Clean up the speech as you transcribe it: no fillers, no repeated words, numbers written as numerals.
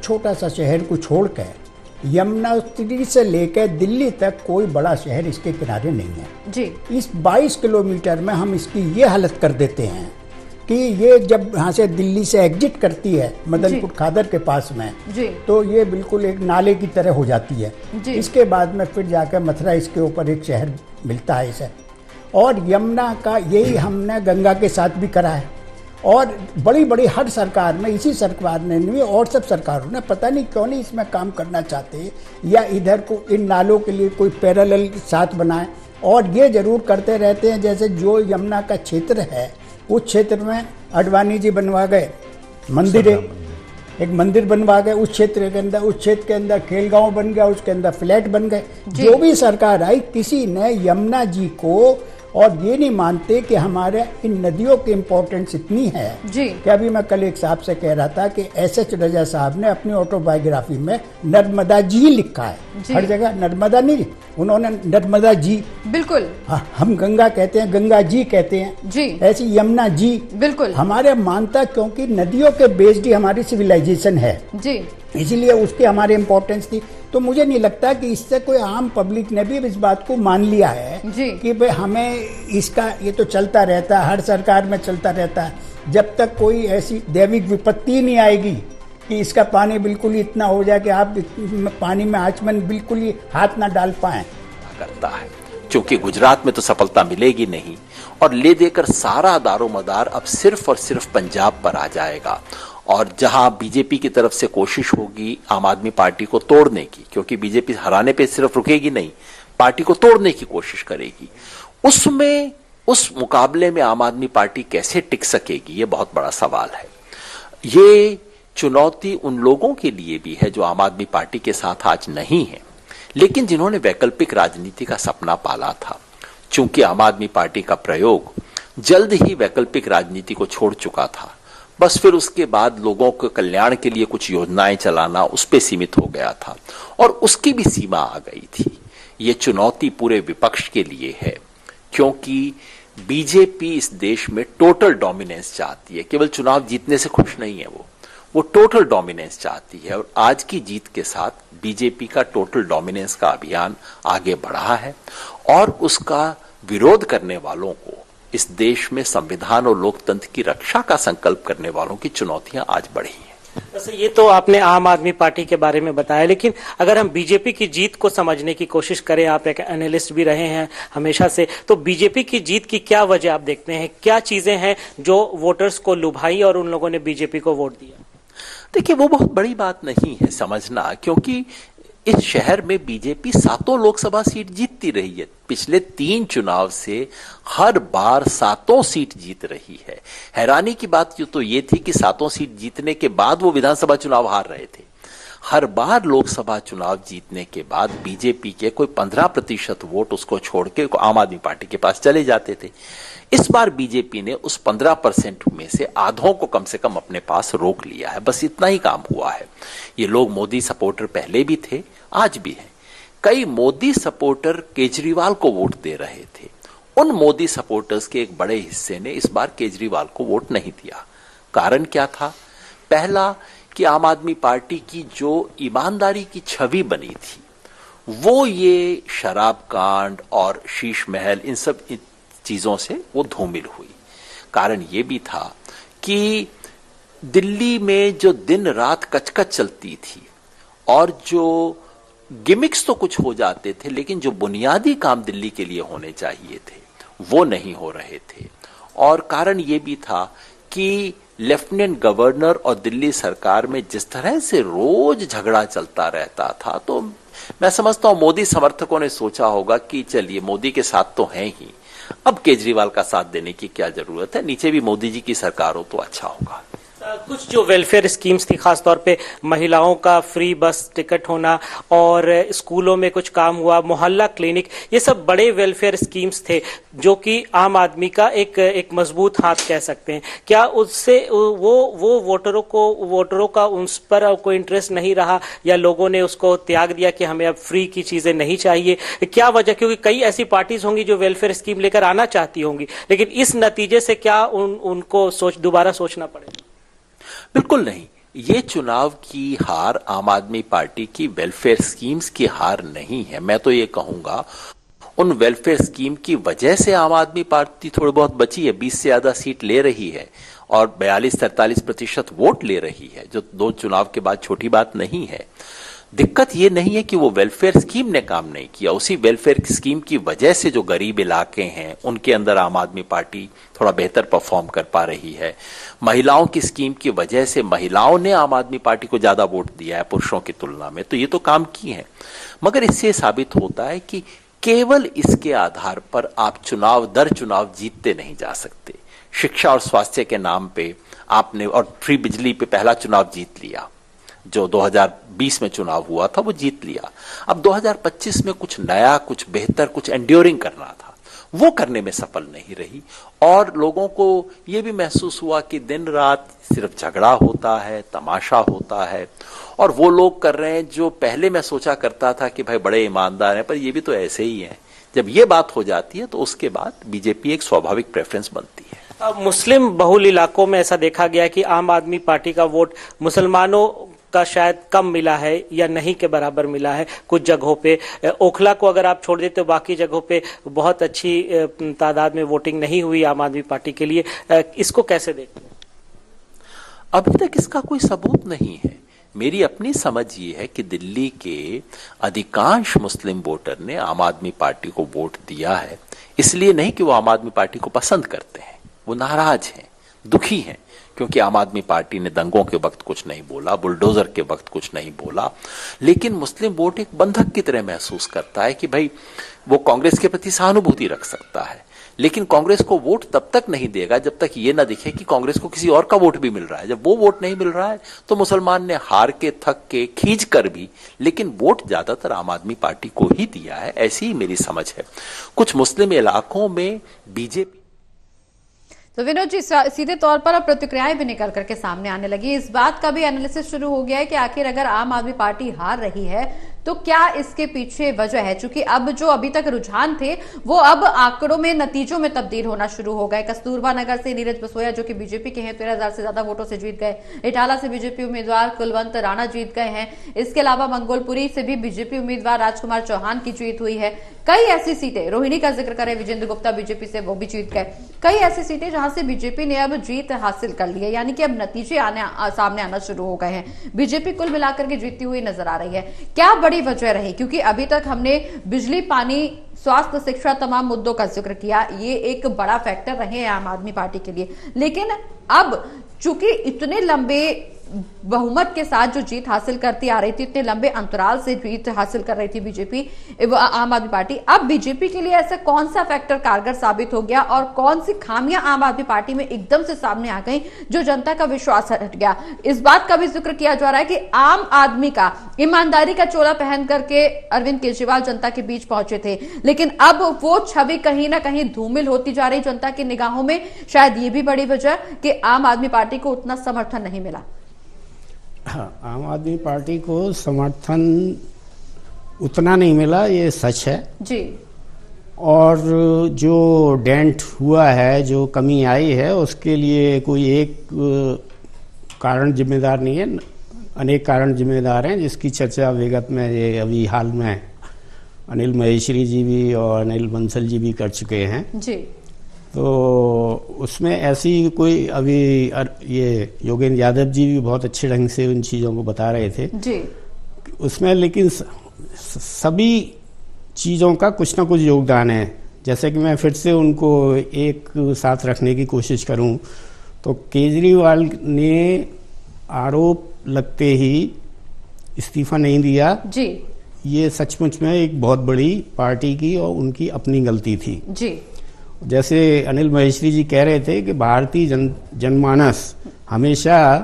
छोटा सा शहर को छोड़कर यमुनोत्री से लेकर दिल्ली तक कोई बड़ा शहर इसके किनारे नहीं है जी। इस 22 किलोमीटर में हम इसकी ये हालत कर देते हैं कि ये जब यहाँ से दिल्ली से एग्जिट करती है मदनपुर खादर के पास में जी। तो ये बिल्कुल एक नाले की तरह हो जाती है जी। इसके बाद में फिर जाकर मथुरा इसके ऊपर एक शहर मिलता है इसे। और यमुना का यही हमने गंगा के साथ भी करा है और बड़ी बड़ी हर सरकार में इसी सरकार ने नहीं और सब सरकारों ने पता नहीं क्यों नहीं इसमें काम करना चाहते या इधर को इन नालों के लिए कोई पैरेलल साथ बनाए। और ये जरूर करते रहते हैं जैसे जो यमुना का क्षेत्र है उस क्षेत्र में अडवाणी जी बनवा गए मंदिर, एक मंदिर बनवा गए उस क्षेत्र के अंदर खेलगांव बन गया, उसके अंदर फ्लैट बन गए। जो भी सरकार आई किसी ने यमुना जी को और ये नहीं मानते कि हमारे इन नदियों की इम्पोर्टेंस इतनी है कि अभी मैं कल एक साहब से कह रहा था कि एस.एच. रजा साहब ने अपनी ऑटोबायोग्राफी में नर्मदा जी लिखा है, हर जगह नर्मदा नहीं, उन्होंने नर्मदा जी। बिल्कुल। हम गंगा कहते हैं, गंगा जी कहते हैं जी। ऐसी यमुना जी। बिल्कुल। हमारे मानता क्योंकि नदियों के बेस्ड ही हमारी सिविलाइजेशन है जी, इसीलिए उसकी हमारी इम्पोर्टेंस थी। तो मुझे नहीं लगता कि इससे कोई आम पब्लिक ने भी इस बात को मान लिया है कि भाई हमें इसका ये तो चलता रहता है, हर सरकार में चलता रहता है। जब तक कोई ऐसी दैविक विपत्ति नहीं आएगी कि इसका पानी बिल्कुल ही इतना हो जाए कि आप पानी में आचमन बिल्कुल ही हाथ ना डाल पाए करता है। क्योंकि गुजरात में तो सफलता मिलेगी नहीं और ले देकर सारा दारोमदार अब सिर्फ और सिर्फ पंजाब पर आ जाएगा। और जहां बीजेपी की तरफ से कोशिश होगी आम आदमी पार्टी को तोड़ने की, क्योंकि बीजेपी हराने पे सिर्फ रुकेगी नहीं, पार्टी को तोड़ने की कोशिश करेगी, उसमें उस मुकाबले में आम आदमी पार्टी कैसे टिक सकेगी, ये बहुत बड़ा सवाल है। ये चुनौती उन लोगों के लिए भी है जो आम आदमी पार्टी के साथ आज नहीं है, लेकिन जिन्होंने वैकल्पिक राजनीति का सपना पाला था। चूंकि आम आदमी पार्टी का प्रयोग जल्द ही वैकल्पिक राजनीति को छोड़ चुका था, बस फिर उसके बाद लोगों के कल्याण के लिए कुछ योजनाएं चलाना उस पे सीमित हो गया था और उसकी भी सीमा आ गई थी। ये चुनौती पूरे विपक्ष के लिए है, क्योंकि बीजेपी इस देश में टोटल डोमिनेंस चाहती है, केवल चुनाव जीतने से खुश नहीं है, वो टोटल डोमिनेंस चाहती है। और आज की जीत के साथ बीजेपी का टोटल डोमिनेंस का अभियान आगे बढ़ा है और उसका विरोध करने वालों को, इस देश में संविधान और लोकतंत्र की रक्षा का संकल्प करने वालों की चुनौतियां आज बढ़ी हैं। वैसे ये तो आपने आम आदमी पार्टी के बारे में बताया, लेकिन अगर हम बीजेपी की जीत को समझने की कोशिश करें, आप एक एनालिस्ट भी रहे हैं हमेशा से, तो बीजेपी की जीत की क्या वजह आप देखते हैं, क्या चीजें हैं जो वोटर्स को लुभाई और उन लोगों ने बीजेपी को वोट दिया? देखिए, वो बहुत बड़ी बात नहीं है समझना, क्योंकि इस शहर में बीजेपी 7 लोकसभा सीट जीतती रही है। पिछले 3 चुनाव से हर बार 7 सीट जीत रही है। हैरानी की बात तो ये थी कि 7 सीट जीतने के बाद वो विधानसभा चुनाव हार रहे थे। हर बार लोकसभा चुनाव जीतने के बाद बीजेपी के कोई 15% वोट उसको छोड़ के आम आदमी पार्टी के पास चले जाते थे। इस बार बीजेपी ने उस 15% में से आधों को कम से कम अपने पास रोक लिया है, बस इतना ही काम हुआ है। ये लोग मोदी सपोर्टर पहले भी थे, आज भी हैं। कई मोदी सपोर्टर केजरीवाल को वोट दे रहे थे, उन मोदी सपोर्टर्स के एक बड़े हिस्से ने इस बार केजरीवाल को वोट नहीं दिया। कारण क्या था? पहला कि आम आदमी पार्टी की जो ईमानदारी की छवि बनी थी वो ये शराब कांड और शीश महल इन सब चीजों से वो धूमिल हुई। कारण ये भी था कि दिल्ली में जो दिन रात कचकच चलती थी और जो गिमिक्स तो कुछ हो जाते थे, लेकिन जो बुनियादी काम दिल्ली के लिए होने चाहिए थे वो नहीं हो रहे थे। और कारण ये भी था कि लेफ्टिनेंट गवर्नर और दिल्ली सरकार में जिस तरह से रोज झगड़ा चलता रहता था, तो मैं समझता हूं मोदी समर्थकों ने सोचा होगा कि चलिए मोदी के साथ तो हैं ही, अब केजरीवाल का साथ देने की क्या जरूरत है, नीचे भी मोदी जी की सरकार हो तो अच्छा होगा। कुछ जो वेलफेयर स्कीम्स थी, खासतौर पे महिलाओं का फ्री बस टिकट होना और स्कूलों में कुछ काम हुआ, मोहल्ला क्लिनिक, ये सब बड़े वेलफेयर स्कीम्स थे जो कि आम आदमी का एक मजबूत हाथ कह सकते हैं। क्या उससे वो वोटरों का उस पर कोई इंटरेस्ट नहीं रहा या लोगों ने उसको त्याग दिया कि हमें अब फ्री की चीजें नहीं चाहिए? क्या वजह? क्योंकि कई ऐसी पार्टीज होंगी जो वेलफेयर स्कीम लेकर आना चाहती होंगी, लेकिन इस नतीजे से क्या उनको दोबारा सोचना पड़ेगा? बिल्कुल नहीं। ये चुनाव की हार आम आदमी पार्टी की वेलफेयर स्कीम्स की हार नहीं है। मैं तो ये कहूंगा उन वेलफेयर स्कीम की वजह से आम आदमी पार्टी थोड़ी बहुत बची है, 20 से ज्यादा सीट ले रही है और 42-43% वोट ले रही है, जो 2 चुनाव के बाद छोटी बात नहीं है। दिक्कत ये नहीं है कि वो वेलफेयर स्कीम ने काम नहीं किया, उसी वेलफेयर स्कीम की वजह से जो गरीब इलाके हैं उनके अंदर आम आदमी पार्टी थोड़ा बेहतर परफॉर्म कर पा रही है। महिलाओं की स्कीम की वजह से महिलाओं ने आम आदमी पार्टी को ज्यादा वोट दिया है पुरुषों की तुलना में, तो ये तो काम की है। मगर इससे साबित होता है कि केवल इसके आधार पर आप चुनाव दर चुनाव जीतते नहीं जा सकते। शिक्षा और स्वास्थ्य के नाम पे आपने, और फ्री बिजली पे पहला चुनाव जीत लिया, जो 2020 में चुनाव हुआ था वो जीत लिया। अब 2025 में कुछ नया, कुछ बेहतर, कुछ एंड्योरिंग करना था, वो करने में सफल नहीं रही और लोगों को ये भी महसूस हुआ कि दिन रात सिर्फ झगड़ा होता है, तमाशा होता है और वो लोग कर रहे हैं जो पहले मैं सोचा करता था कि भाई बड़े ईमानदार हैं, पर ये भी तो ऐसे ही हैं। जब ये बात हो जाती है तो उसके बाद बीजेपी एक स्वाभाविक प्रेफरेंस बनती है। मुस्लिम बहुल इलाकों में ऐसा देखा गया कि आम आदमी पार्टी का वोट मुसलमानों का शायद कम मिला है या नहीं के बराबर मिला है कुछ जगहों पे। ओखला को अगर आप छोड़ देते तो बाकी जगहों पे बहुत अच्छी तादाद में वोटिंग नहीं हुई आम आदमी पार्टी के लिए। इसको कैसे देखते हैं? अभी तक इसका कोई सबूत नहीं है। मेरी अपनी समझ ये है कि दिल्ली के अधिकांश मुस्लिम वोटर ने आम आदमी पार्टी को वोट दिया है, इसलिए नहीं कि वो आम आदमी पार्टी को पसंद करते हैं, वो नाराज हैं, दुखी हैं, क्योंकि आम आदमी पार्टी ने दंगों के वक्त कुछ नहीं बोला, बुलडोजर के वक्त कुछ नहीं बोला। लेकिन मुस्लिम वोट एक बंधक की तरह महसूस करता है कि भाई वो कांग्रेस के प्रति सहानुभूति रख सकता है, लेकिन कांग्रेस को वोट तब तक नहीं देगा जब तक ये ना दिखे कि कांग्रेस को किसी और का वोट भी मिल रहा है। जब वो वोट नहीं मिल रहा है तो मुसलमान ने हार के, थक के, खींच कर भी, लेकिन वोट ज्यादातर आम आदमी पार्टी को ही दिया है, ऐसी ही मेरी समझ है। कुछ मुस्लिम इलाकों में बीजेपी। तो विनोद जी, सीधे तौर पर अब प्रतिक्रियाएं भी निकल करके सामने आने लगी। इस बात का भी एनालिसिस शुरू हो गया है कि आखिर अगर आम आदमी पार्टी हार रही है तो क्या इसके पीछे वजह है, चूंकि अब जो अभी तक रुझान थे वो अब आंकड़ों में, नतीजों में तब्दील होना शुरू हो गए। कस्तूरबा नगर से नीरज बसोया जो कि बीजेपी के हैं 13,000 से ज्यादा वोटों से जीत गए। इटाला से बीजेपी उम्मीदवार कुलवंत राणा जीत गए हैं। इसके अलावा मंगोलपुरी से भी बीजेपी उम्मीदवार राजकुमार चौहान की जीत हुई है। कई ऐसी सीटें, रोहिणी का जिक्र करें, विजेंद्र गुप्ता बीजेपी से, वो भी जीत गए। कई ऐसी सीटें जहां से बीजेपी ने अब जीत हासिल कर ली है, यानी कि अब नतीजे सामने आना शुरू हो गए हैं। बीजेपी कुल मिलाकर के जीतती हुई नजर आ रही है। क्या बड़ी वजह रही? क्योंकि अभी तक हमने बिजली, पानी, स्वास्थ्य, शिक्षा, तमाम मुद्दों का जिक्र किया, ये एक बड़ा फैक्टर रहे हैं आम आदमी पार्टी के लिए। लेकिन अब चूंकि इतने लंबे बहुमत के साथ जो जीत हासिल करती आ रही थी, इतने लंबे अंतराल से जीत हासिल कर रही थी बीजेपी, आम आदमी पार्टी, अब बीजेपी के लिए ऐसा कौन सा फैक्टर कारगर साबित हो गया और कौन सी खामियां आम आदमी पार्टी में एकदम से सामने आ गई जो जनता का विश्वास हट गया? इस बात का भी जिक्र किया जा रहा है कि आम आदमी का ईमानदारी का चोला पहन करके अरविंद केजरीवाल जनता के बीच पहुंचे थे, लेकिन अब वो छवि कहीं ना कहीं धूमिल होती जा रही जनता की निगाहों में। शायद ये भी बड़ी वजह कि आम आदमी पार्टी को उतना समर्थन नहीं मिला। हाँ, आम आदमी पार्टी को समर्थन उतना नहीं मिला, ये सच है जी। और जो डेंट हुआ है, जो कमी आई है, उसके लिए कोई एक कारण जिम्मेदार नहीं है, अनेक कारण जिम्मेदार हैं, जिसकी चर्चा विगत में ये अभी हाल में अनिल महेश्वरी जी भी और अनिल बंसल जी भी कर चुके हैं जी। तो उसमें ऐसी कोई, अभी ये योगेंद्र यादव जी भी बहुत अच्छे ढंग से उन चीज़ों को बता रहे थे जी उसमें, लेकिन सभी चीज़ों का कुछ ना कुछ योगदान है। जैसे कि मैं फिर से उनको एक साथ रखने की कोशिश करूं तो केजरीवाल ने आरोप लगते ही इस्तीफा नहीं दिया जी। ये सचमुच में एक बहुत बड़ी पार्टी की और उनकी अपनी गलती थी जी। जैसे अनिल महेश्वरी जी कह रहे थे कि भारतीय जनमानस हमेशा